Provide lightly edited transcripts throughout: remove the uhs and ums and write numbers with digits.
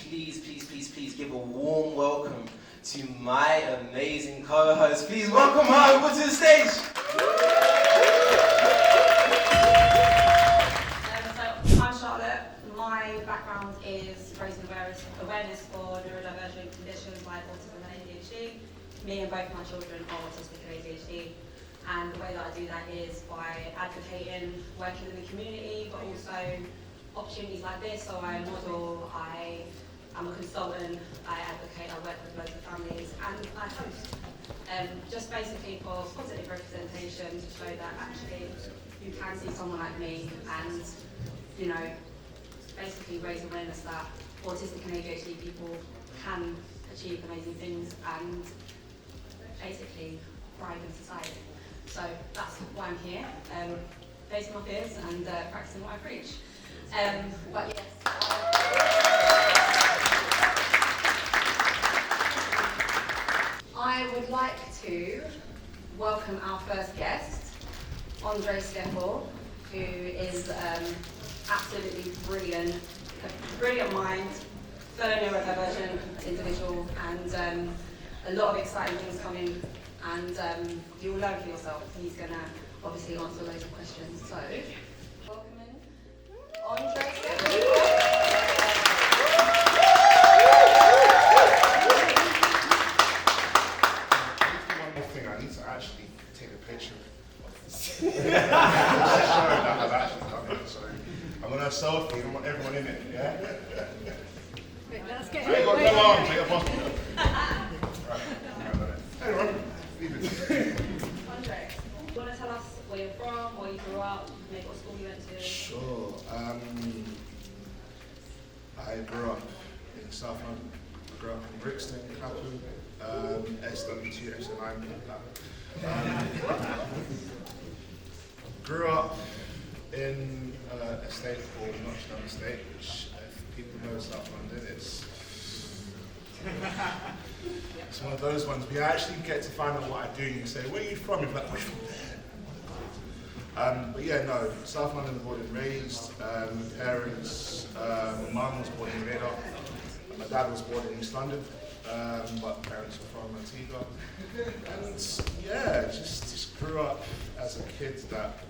please give a warm welcome to my amazing co-host. Please welcome her over to the stage. So I'm Charlotte. My background is raising awareness for neurodivergent conditions like autism and ADHD. Me and both my children are autistic and ADHD. And the way that I do that is by advocating, working in the community, but also opportunities like this. So I model, I'm a consultant, I advocate, I work with loads of families, and I host. Just basically for positive representation to show that actually you can see someone like me and, you know, basically raise awareness that autistic and ADHD people can achieve amazing things and basically thrive in society. So that's why I'm here, facing my fears and practicing what I preach. But yes. I would like to welcome our first guest, skepple, who is absolutely brilliant, a brilliant mind, fellow neurodivergent individual, and a lot of exciting things coming. And you will learn for yourself. He's going to obviously answer loads of questions. So, welcome in, Skepple. One more thing, I need to actually take a picture of this. I've actually done it, so I'm going to selfie. I want everyone in it, yeah? Let's get I ain't got no arms, I got possible. Right, hey, Ron. Andre, you want to tell us where you're from, where you grew up, maybe what school you went to? Sure. I grew up in South London. I grew up in Brixton, Clapham, SW2, SN9. Grew up in a estate called Nottingham Estate, which if people know South London, it's one of those ones we actually get to find out what I do and you say, where are you from? You're like, where are you from there? But yeah, no, South London, born and raised. My parents, my mum was born in Radar, my dad was born in East London, but parents were from Antigua. And yeah, just grew up as a kid that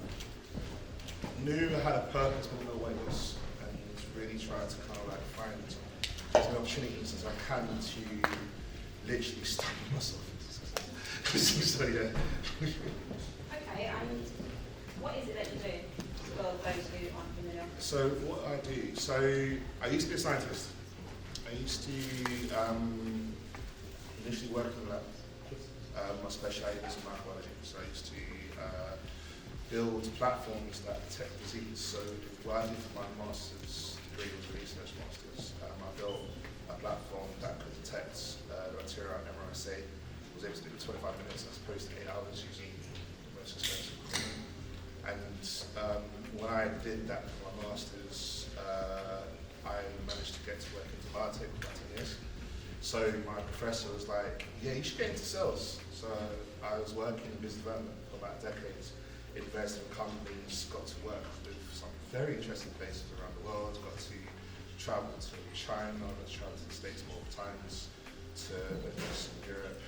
knew I had a purpose but didn't know what it was, and really tried to kind of like find as many opportunities as I can to literally study myself. So yeah. Okay, and what is it that you do for those who aren't familiar? So what I do, so I used to be a scientist. I used to initially work in the lab. My specialty was in microbiology, so I used to build platforms that detect disease. So what I did for my master's degree was research masters. I built a platform that could detect bacteria and MRSA. Was able to do it in 25 minutes as opposed to 8 hours using the most expensive equipment. And when I did that for my master's, I managed to get to work into biotech for about 10 years. So my professor was like, yeah, you should get into sales. So I was working in business development for about decades, invested in companies, got to work with some very interesting places around the world, got to travel to China, got to travel to the States multiple times, to invest in Europe,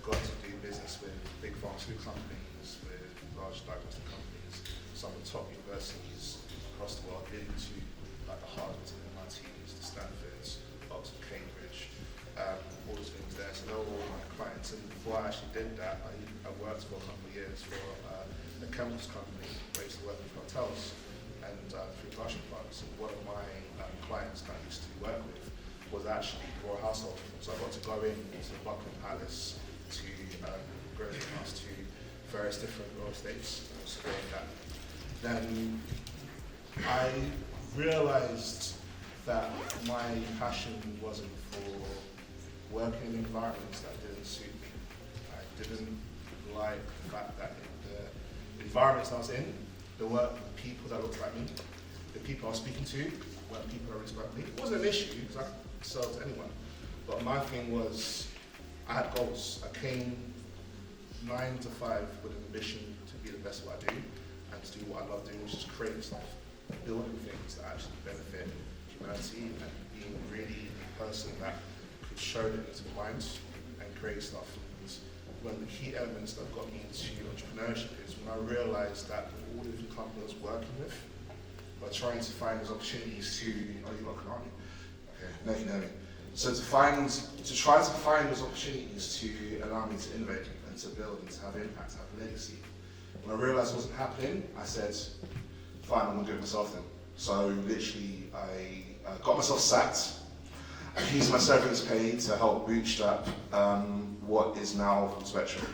got to do business with big pharmaceutical companies, with large diagnostic companies, some of the top universities across the world, into like the Harvards and MITs, the Stanfords, Oxford, Cambridge, all those things there. So they were all my clients. And before I actually did that, I worked for a couple of years for a chemicals company where I used to work with hotels and through production plants. And one of my clients that I used to work with was actually Royal Household. So I got to go in to Buckingham Palace, to Grosvenor House, to various different royal estates, surveying that. Then I realised that my passion wasn't for working in environments that didn't suit me. I didn't like the fact that the environments I was in, there weren't people that looked like me. The people I was speaking to weren't people that respect me. It wasn't an issue because I could sell to anyone. But my thing was, I had goals. I came 9 to 5 with an ambition to be the best at what I do and to do what I love doing, which is creating stuff, building things that actually benefit humanity and being really a person that could show them into mind and create stuff. And one of the key elements that got me into entrepreneurship is when I realized that all of the companies I was working with were trying to find those opportunities to, oh, you're not aren't you? Okay, now you can hear me. So to try to find those opportunities to allow me to innovate and to build and to have impact, have legacy. When I realized it wasn't happening, I said, fine, I'm gonna do it myself then. So literally, I got myself sacked. I used my severance pay to help bootstrap what is now fulspektrum.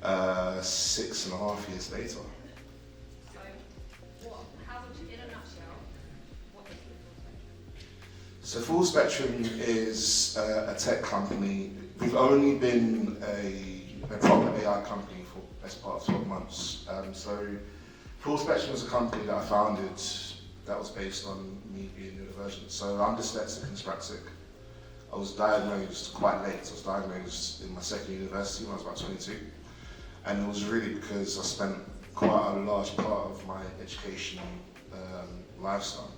6.5 years later. So, how would you, in a nutshell, what is fulspektrum? So fulspektrum is a tech company. We've only been a proper AI company for the best part of 12 months. So fulspektrum was a company that I founded that was based on me being neurodivergent. So I'm dyslexic and dyspraxic. I was diagnosed quite late. I was diagnosed in my second university when I was about 22. And it was really because I spent quite a large part of my education lifestyle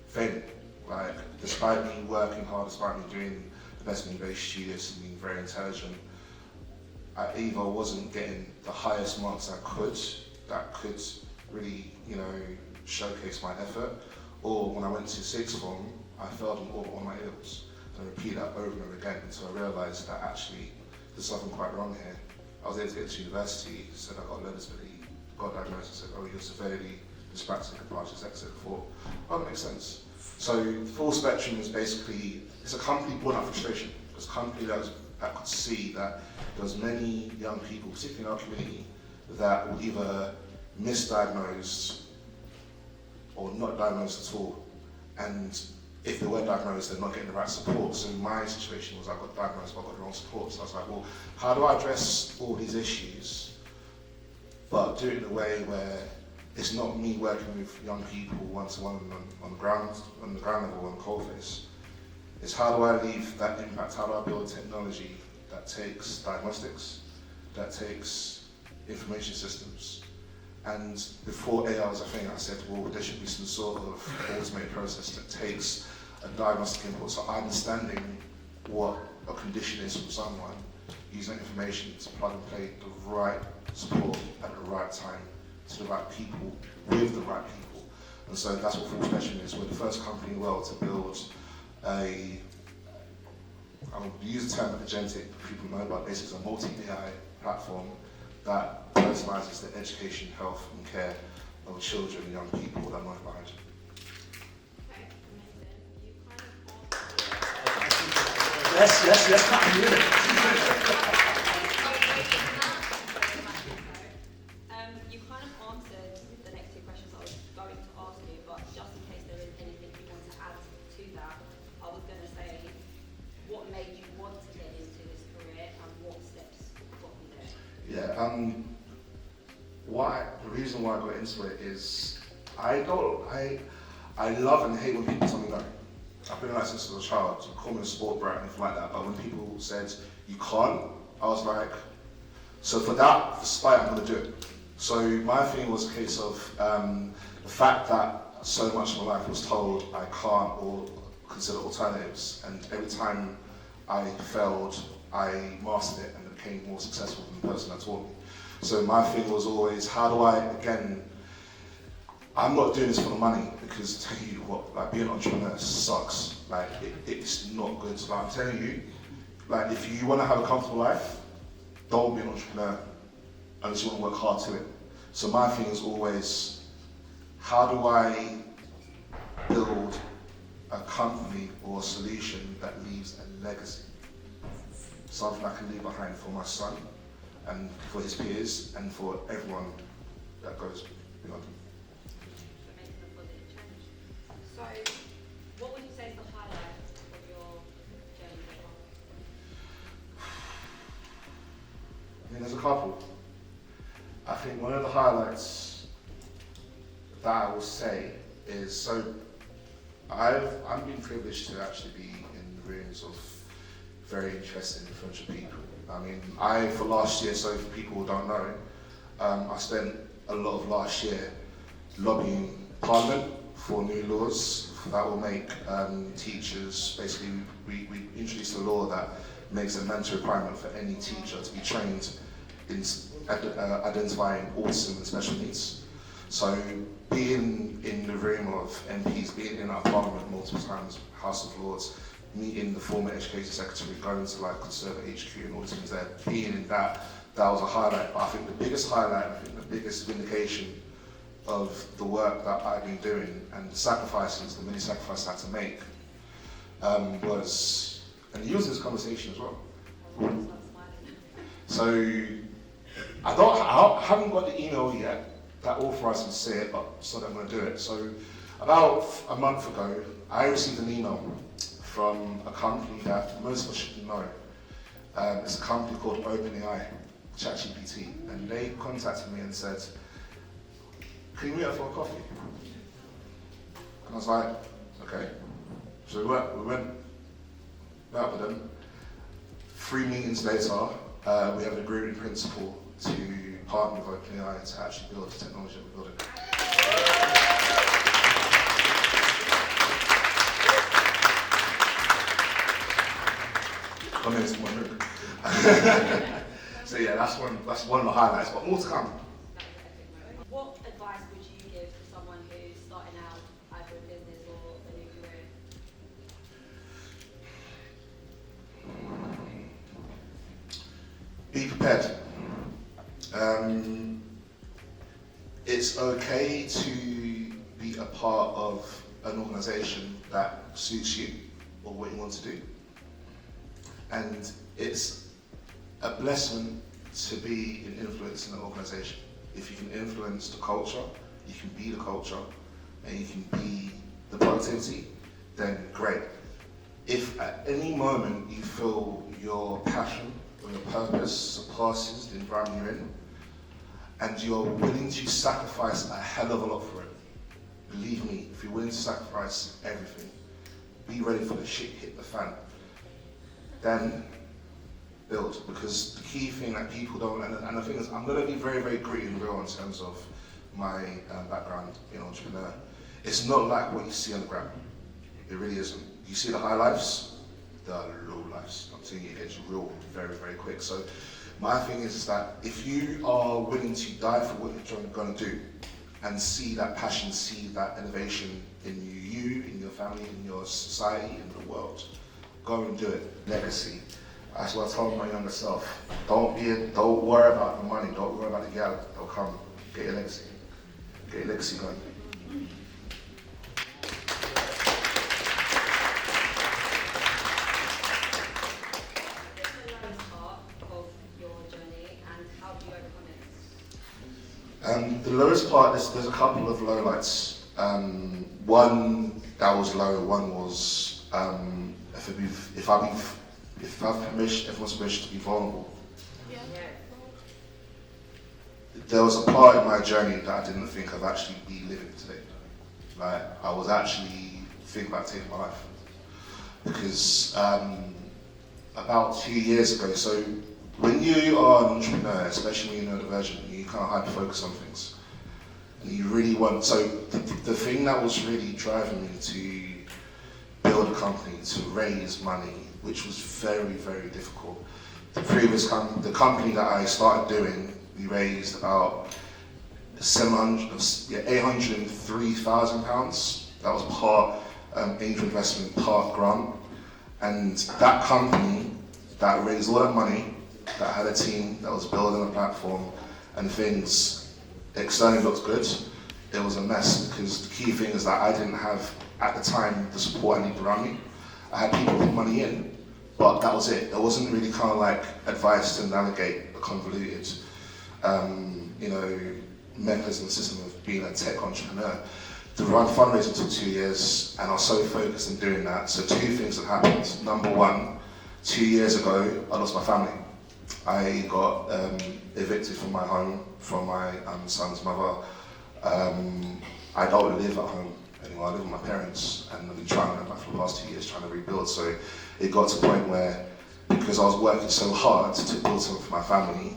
failing. Like, despite me working hard, despite me doing the best in very studious and being very intelligent, I either wasn't getting the highest marks I could, that could really, showcase my effort, or when I went to sixth form, I failed in all but one of my A-levels. And I repeat that over and over again until I realised that actually there's something quite wrong here. I was able to get to university, said I got learning disability, got diagnosed and said, oh, you're severely dyspraxic and partially dyslexic. I thought, oh, that makes sense. So fulspektrum is basically, it's a company born out of frustration. It's a company that could see that there was many young people, particularly in our community, that were either misdiagnosed or not diagnosed at all. And if they were diagnosed, they're not getting the right support. So my situation was I got diagnosed, but I got the wrong support. So I was like, well, how do I address all these issues, but do it in a way where it's not me working with young people one-to-one on the ground level, on the coalface. It's how do I leave that impact, how do I build technology that takes diagnostics, that takes information systems. And before AI was a thing, I said, well, there should be some sort of automated process that takes a diagnostic input, so understanding what a condition is from someone, using that information to plug and play the right support at the right time to the right people with the right people. And so that's what fulspektrum is. We're the first company in the world to build I will use the term agentic, people know, but basically it's a multi-AI platform that personalizes the education, health and care of children and young people that I'm left behind. Okay, amazing. You kind of you kind of answered the next two questions I was going to ask you, but just in case there is anything you want to add to that, I was going to say, what made you want to get into this career and what steps got you there? Yeah, the reason why I got into it is I love and hate when people tell me no. I've been like since I was a child, you call me a sport brat and anything like that, but when people said you can't, I was like, so for that, despite I'm gonna do it. So my thing was a case of the fact that so much of my life was told I can't or consider alternatives, and every time I failed, I mastered it and became more successful than the person that taught me. So my thing was always, how do I, again, I'm not doing this for the money, because tell you what, like being an entrepreneur sucks. Like it's not good. So like, I'm telling you, like if you want to have a comfortable life, don't be an entrepreneur unless you want to work hard to it. So my thing is always, how do I build a company or a solution that leaves a legacy? Something I can leave behind for my son and for his peers and for everyone that goes beyond him. Making a positive change. So, what would you say is the highlight of your journey so far? I mean, there's a couple. I think one of the highlights that I will say is, so I'm being privileged to actually be in the rooms of very interesting, influential people. I mean, for last year, so for people who don't know, I spent a lot of last year lobbying Parliament for new laws that will make teachers, basically we introduced a law that makes it a mandatory requirement for any teacher to be trained in identifying autism and special needs. So being in the room of MPs, being in our parliament multiple times, House of Lords, meeting the former education secretary, going to like Conservative HQ and all these things there, being in that was a highlight. But I think the biggest highlight, the biggest vindication of the work that I've been doing and the sacrifices, the many sacrifices I had to make, was, and he used this conversation as well. So I haven't got the email yet that authorized me to say it, but so that I'm going to do it. So about a month ago, I received an email from a company that most of us should know. It's a company called OpenAI, ChatGPT, and they contacted me and said, "Can you meet up for a coffee?" And I was like, okay. So we went out with them. 3 meetings later, we have an agreement in principle to partner with OpenAI to actually build the technology that we're building. Come in, it's one room. So yeah, that's one of the highlights, but more to come. What advice would you give to someone who's starting out either a business or a new career? Be prepared. It's okay to be a part of an organisation that suits you or what you want to do. And it's a blessing to be an influence in an organisation. If you can influence the culture, you can be the culture, and you can be the productivity, then great. If at any moment you feel your passion or your purpose surpasses the environment you're in, and you're willing to sacrifice a hell of a lot for it, believe me, if you're willing to sacrifice everything, be ready for the shit hit the fan, then build. Because the key thing that people don't, and the thing is, I'm going to be very, very gritty and real in terms of my background being an entrepreneur. It's not like what you see on the ground. It really isn't. You see the high lives, the low lives. I'm telling you, it gets real very, very quick. So my thing is that if you are willing to die for what you're going to do, and see that passion, see that innovation in you, in your family, in your society, in the world, go and do it. Legacy. That's what I told my younger self. Don't worry about the money, don't worry about the gal. They'll come. Get your legacy. Get your legacy going. The lowest part, there's a couple of lowlights. One that was low, one was if everyone's permission to be vulnerable. Yeah. There was a part in my journey that I didn't think I'd actually be living today. Like, I was actually thinking about taking my life. Because about 2 years ago, so when you are an entrepreneur, especially when you know the version, you kind of hyper-focus on things. And you really want, so the thing that was really driving me to build a company, to raise money, which was very, very difficult. The company that I started doing, we raised about £803,000. That was part angel investment, part grant. And that company that raised all that money, that had a team that was building a platform and things externally looked good, it was a mess because the key thing is that I didn't have, at the time, the support I needed around me. I had people put money in, but that was it. There wasn't really kind of like advice to navigate a convoluted, mechanism system of being a tech entrepreneur. The fundraising took 2 years, and I was so focused on doing that. So 2 things had happened. Number one, 2 years ago, I lost my family. I got evicted from my home, from my son's mother. I don't live at home anymore. I live with my parents, and I've been trying for the past 2 years trying to rebuild. So it got to a point where, because I was working so hard to build something for my family,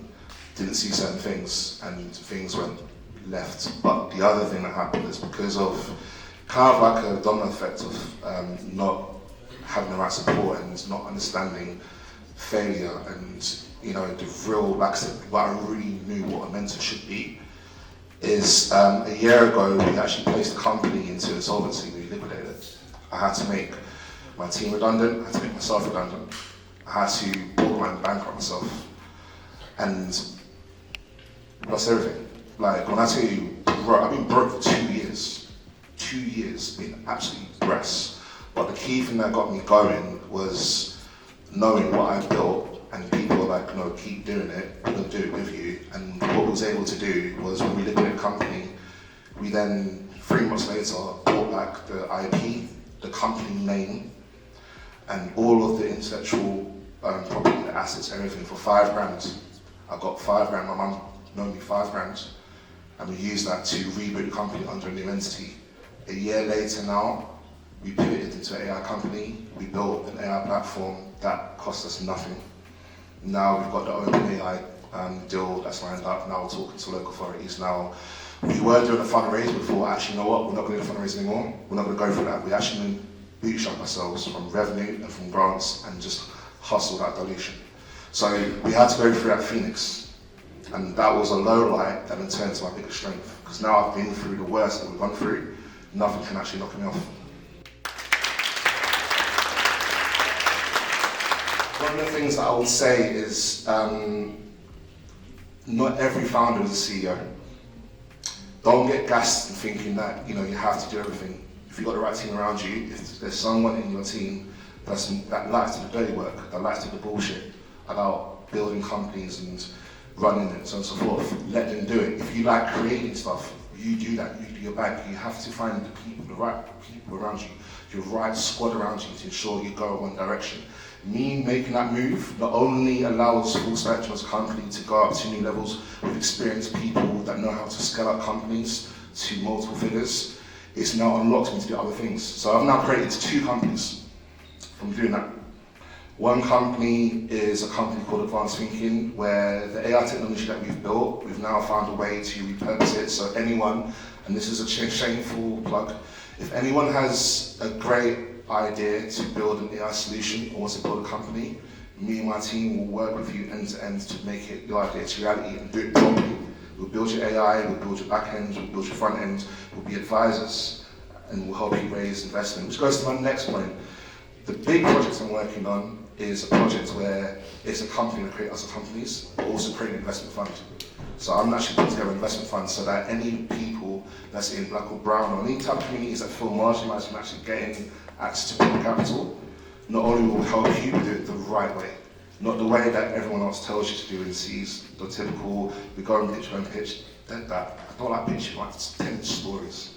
didn't see certain things, and things went left. But the other thing that happened is because of kind of like a domino effect of not having the right support and not understanding failure and, you know, the real, like I said, what I really knew what a mentor should be is a year ago we actually placed the company into insolvency. We liquidated it. I had to make my team redundant, I had to make myself redundant, I had to borderline bankrupt myself and lost everything. Like when I tell you, bro, I've been broke for 2 years. 2 years, been absolutely breast. But the key thing that got me going was knowing what I built, and people were like, no, keep doing it, we're gonna do it with you. And what we was able to do was when we liquidated the company, we then 3 months later bought back the IP, the company name, and all of the intellectual property, the assets, everything for £5,000. I got £5,000, my mum loaned me £5,000, and we used that to reboot the company under a new entity. A year later now, we pivoted into an AI company, we built an AI platform that cost us nothing. Now we've got the OpenAI deal that's lined up, now we're talking to local authorities now. We were doing a fundraiser before, actually, you know what, we're not going to do a fundraiser anymore, we're not going to go for that. We actually bootstrap ourselves from revenue and from grants and just hustle that dilution. So we had to go through that Phoenix, and that was a low light that then turned to my biggest strength. Because now I've been through the worst that we've gone through, nothing can actually knock me off. One of the things that I would say is not every founder is a CEO. Don't get gassed in thinking that you have to do everything. If you've got the right team around you, if there's someone in your team that likes to do the dirty work, that likes to do the bullshit about building companies and running it, so on and so forth, let them do it. If you like creating stuff, you do that, you do your bag. You have to find the people, the right people around you, your right squad around you to ensure you go in one direction. Me making that move not only allows fulspektrum as a company to go up to new levels with experienced people that know how to scale up companies to multiple figures, it's now unlocked me to do other things. So I've now created 2 companies from doing that. One company is a company called Advanced Thinking, where the AI technology that we've built, we've now found a way to repurpose it. So anyone, and this is a shameful plug, if anyone has a great idea to build an AI solution or wants to build a company, me and my team will work with you end to end to make it your idea to reality and do it properly. We'll build your AI, we'll build your back end, we'll build your front end, we'll be advisors, and we'll help you raise investment. Which goes to my next point. The big project I'm working on is a project where it's a company that creates other companies, but also create an investment fund. So I'm actually putting together an investment fund so that any people that's in black or brown or any type of communities that feel marginalized from actually getting access to public capital, not only will we help you, but do it the right way. Not the way that everyone else tells you to do and sees the typical, we go and pitch, that. I don't like pitching, I like to tell stories.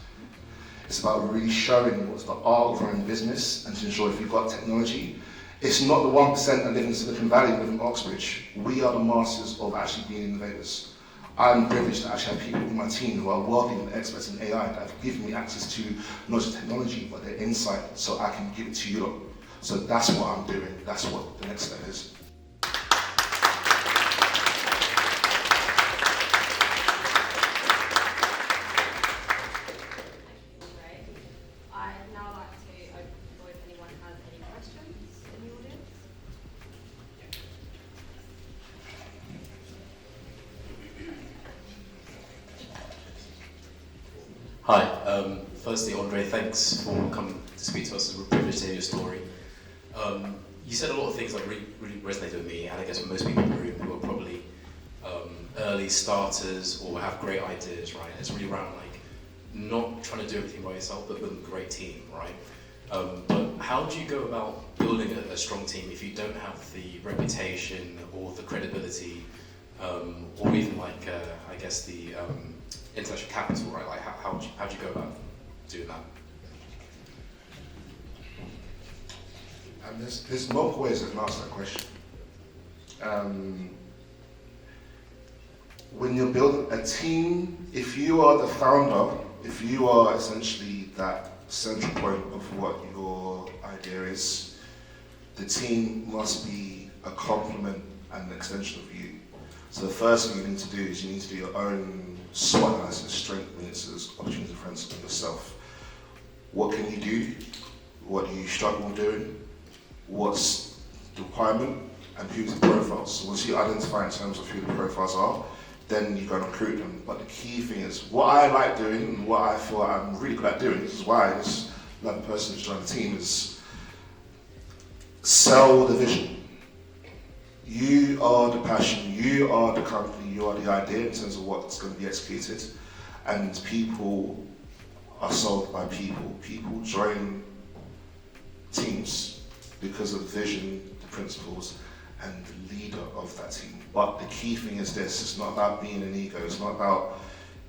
It's about really showing what's the art of running business and to ensure if you've got technology, it's not the 1% that live in Silicon Valley, live in Oxbridge. We are the masters of actually being innovators. I'm privileged to actually have people in my team who are world-leading experts in AI that have given me access to not just technology, but their insight, so I can give it to you lot. So that's what I'm doing. That's what the next step is. I'd now like to open the floor if anyone has any questions in the audience. Hi, firstly Andre, thanks for coming to speak to us. It's a privilege to hear your story. You said a lot of things that really resonated with me, and I guess for most people in the room who are probably early starters or have great ideas, right? It's really around like not trying to do everything by yourself, but building a great team, right? But how do you go about building a strong team if you don't have the reputation or the credibility, or even like, I guess the intellectual capital, right? Like how do you go about doing that? And there's multiple ways I can answer that question. When you're building a team, if you are the founder, if you are essentially that central point of what your idea is, the team must be a complement and an extension of you. So the first thing you need to do is you need to do your own SWOT analysis, strengths, weaknesses, opportunities, and threats of yourself. what can you do, what do you struggle doing, what's the requirement, and who's the profiles. So once you identify in terms of who the profiles are, then you go and recruit them. But the key thing is, what I like doing and what I feel I'm really good at doing, this is why this another person who's joined the team, is sell the vision. You are the passion, you are the company, you are the idea in terms of what's going to be executed, and people are sold by people. People join teams because of the vision, the principles, and the leader of that team. But the key thing is this: it's not about being an ego, it's not about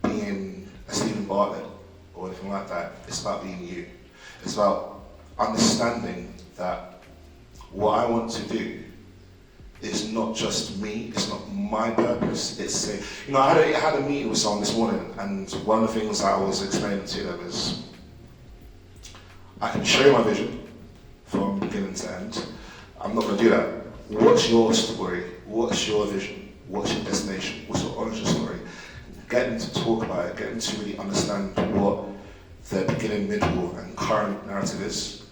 being a Stephen Bartlett or anything like that. It's about being you. It's about understanding that what I want to do is not just me, it's not my purpose, it's I had a meeting with someone this morning, and one of the things that I was explaining to them is, I can show you my vision from beginning to end. I'm not going to do that. What's your story? What's your vision? What's your destination? What's your origin story? Get them to talk about it, get them to really understand what their beginning, middle, and current narrative is,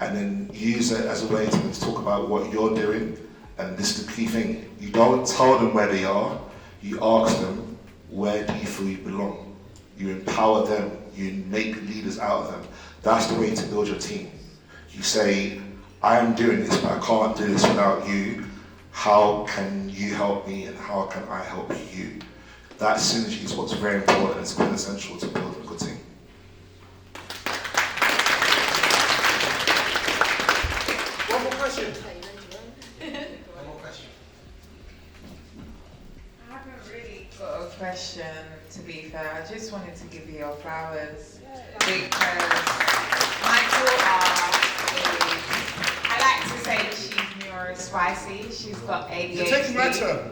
and then use it as a way to talk about what you're doing. And this is the key thing: you don't tell them where they are, you ask them, where do you feel you belong? You empower them, you make leaders out of them. That's the way to build your team. You say, I am doing this, but I can't do this without you. How can you help me, and how can I help you? That synergy is what's very important, and it's quite essential to build a good team. One more question. One more question. I haven't really got a question, to be fair. I just wanted to give you your flowers because my daughter is, I like to say that she's neurospicy. She's got ADHD. You're taking my turn.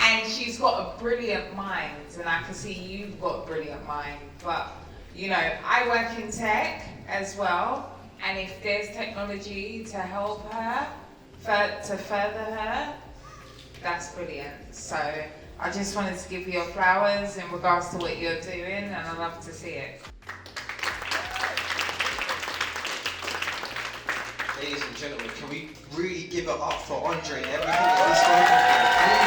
And she's got a brilliant mind, and I can see you've got a brilliant mind. But, I work in tech as well, and if there's technology to help her, to further her, that's brilliant. So I just wanted to give you your flowers in regards to what you're doing, and I love to see it. Ladies and gentlemen, can we really give it up for Andre and everything that he's spoken for?